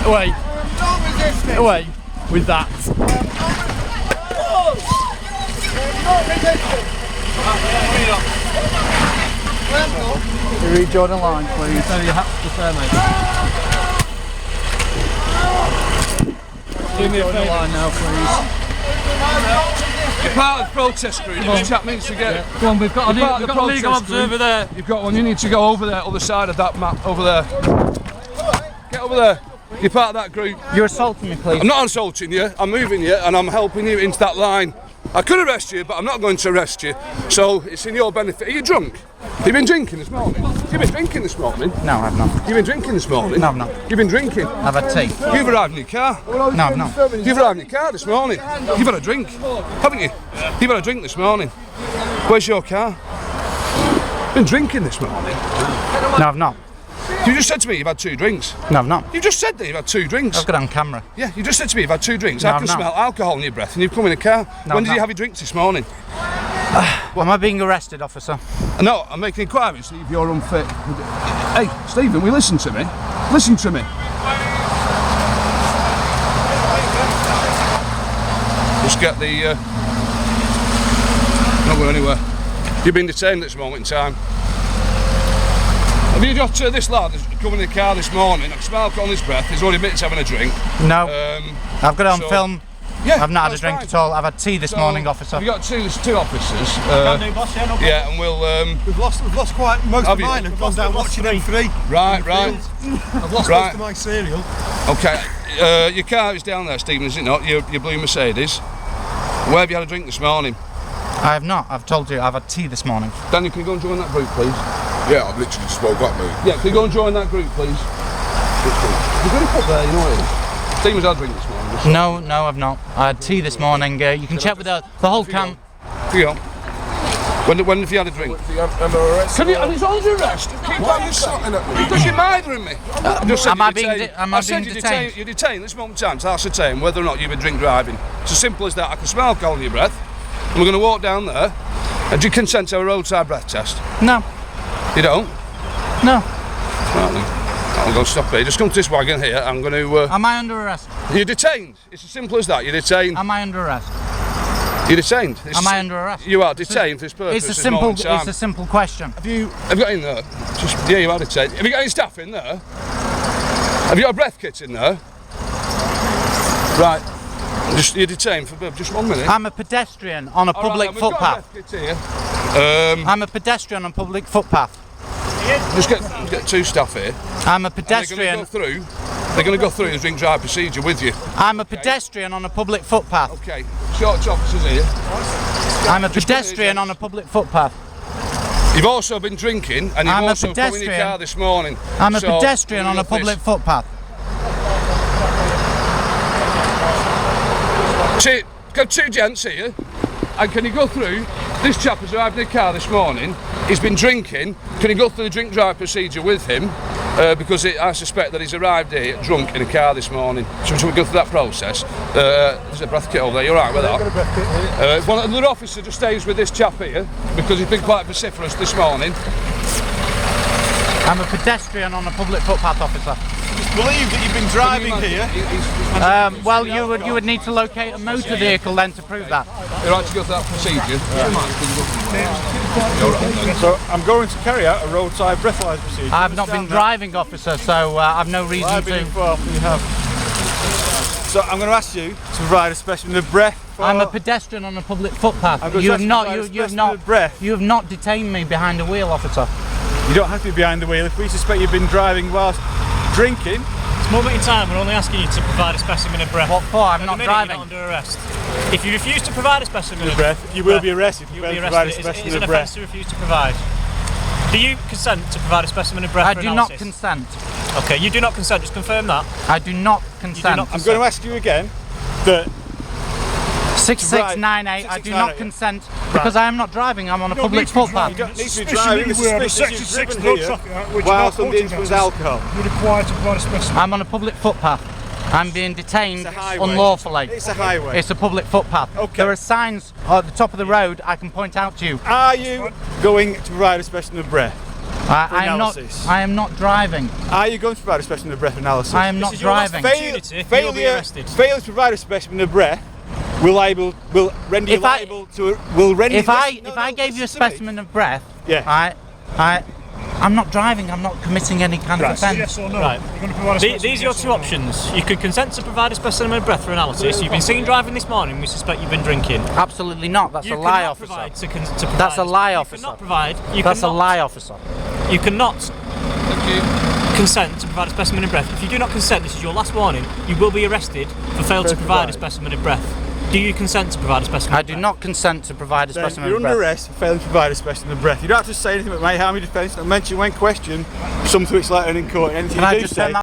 Away. Away with that. You read Jordan line, please. So you have to say, mate. Do me a favour. Line now, please. You're part of the protest group. This chap needs to get. Yeah. Go on, we've got a legal observer there. You've got one. You need to go over there, other side of that map, over there. Get over there. You're part of that group. You're assaulting me, please. I'm not assaulting you. I'm moving you, and I'm helping you into that line. I could arrest you, but I'm not going to arrest you. So it's in your benefit. Are you drunk? You've been drinking this morning? You've been drinking this morning? No, I've not. You've been drinking this morning? No, I've not. You've been drinking? I've had tea. You've arrived in your car? No, I've not. You've arrived in your car this morning? You've had a drink, haven't you? You've had a drink this morning. Where's your car? Been drinking this morning? No, I've not. You just said to me you've had 2 drinks. No, I've not. You just said that you've had 2 drinks. I've got it on camera. Yeah, you just said to me you've had 2 drinks. No, I can smell alcohol in your breath and you've come in a car. No, when did you have your drinks this morning? Am I being arrested, officer? No, I'm making inquiries to see if you're unfit. Hey, Stephen, will you listen to me? Listen to me. Just get the... not going anywhere. You've been detained at this moment in time. Have you got this lad that's coming in the car this morning? I can smell alcohol on his breath. He's already admitted to having a drink. No. I've got it on film. Yeah, I've not had a drink at all. I've had tea this morning, officer. We've got two officers. Can do, boss, yeah, no problem. Yeah, and we'll... We've lost quite most of mine and gone down watching M3. Right. I've lost most of my cereal. Okay, your car is down there, Stephen, is it not? Your blue Mercedes. Where have you had a drink this morning? I have not. I've told you, I've had tea this morning. Daniel, can you go and join that group, please? Yeah, I've literally just woke up, mate. Yeah, can you go and join that group, please? You're going to put there, you know what it is? Stephen's had a drink this morning. No, I've not. I had tea this morning. You can check with the whole camp. When have you had a drink? Can you, and he's under arrest? Why are you shouting at me? Because you're mithering me. Am I being detained? You're detained this moment in time to ascertain whether or not you've been drink driving. It's as simple as that. I can smell alcohol in your breath. And we're going to walk down there. And do you consent to a roadside breath test? No. You don't? No. Right then. I'm going to stop here. Just come to this wagon here. I'm going to... Am I under arrest? You're detained. It's as simple as that. You're detained. Am I under arrest? You're detained. Am I under arrest? You are detained for this purpose. It's a simple question. Have you got in there? Yeah, you are detained. Have you got any staff in there? Have you got a breath kit in there? Right. You're detained for just 1 minute. I'm a pedestrian on a public footpath. I'm a pedestrian on a public footpath. Just get 2 staff here. I'm a pedestrian. They're going to go through the drink drive procedure with you. I'm a pedestrian on a public footpath. Okay. Short officers here. I'm a pedestrian on a public footpath. You've also been drinking and you've also come in your car this morning. I'm a pedestrian on a public footpath. Got 2 gents here, and can you go through? This chap has arrived in the car this morning. He's been drinking. Can you go through the drink drive procedure with him? Because I suspect that he's arrived here drunk in a car this morning. So we go through that process. There's a breath kit over there. You're all right with that? One another officer just stays with this chap here because he's been quite vociferous this morning. I'm a pedestrian on a public footpath, officer. Believe that you've been driving here. Well, you would need to locate a motor vehicle then to prove that. You're right to go through that procedure. So I'm going to carry out a roadside breathalyzer procedure. I've not been driving, officer, so I've no reason to. You have. So I'm going to ask you to provide a specimen of breath. I'm a pedestrian on a public footpath. You have not detained me behind a wheel, officer. You don't have to be behind the wheel. If we suspect you've been driving whilst drinking. This moment in time, we're only asking you to provide a specimen of breath. What for? I'm not driving. You're not under arrest. If you refuse to provide a specimen of breath, you will be arrested. You will be arrested. It is an offence to refuse to provide. Do you consent to provide a specimen of breath? I do not consent. Okay, you do not consent, just confirm that. I do not consent. not I'm going to ask you again that 6698, I do not 6698. consent because I am not driving, I'm on a public footpath. you don't need to be driving. This is suspicious. You've driven here whilst under the influence of alcohol. You're required to provide a specimen. I'm on a public footpath. I'm being detained It's a highway. unlawfully. It's a highway. It's a public footpath. Okay. There are signs at the top of the road I can point out to you. Are you going to provide a specimen of breath? I am not. analysis. I am not driving. Are you going to provide a specimen of breath analysis? I am not is your last driving. opportunity. You will be arrested. Failure to provide a specimen of breath will render you If I- liable to will render. If I no, gave you a listen to me. specimen of breath, Yeah. I'm not driving. I'm not committing any kind of offence. Yes or no? Right. You're going to provide a specimen. These are your yes two or no? options. You could consent to provide a specimen of breath for analysis. You've been seen driving this morning. We suspect you've been drinking. Absolutely not. That's You a lie, cannot officer. provide to provide. That's a lie, You officer. cannot provide. You That's a cannot, lie, officer. You cannot consent to provide a specimen of breath. If you do not consent, this is your last warning. You will be arrested for failing to provide a specimen of breath. Do you consent to provide a specimen? I of do breath? not consent to provide a Then specimen you're of under breath. arrest for failing to provide a specimen of breath. You don't have to say anything that may harm your defence. Not mention when questioned something which later in court. Anything Can you I do just say, turn that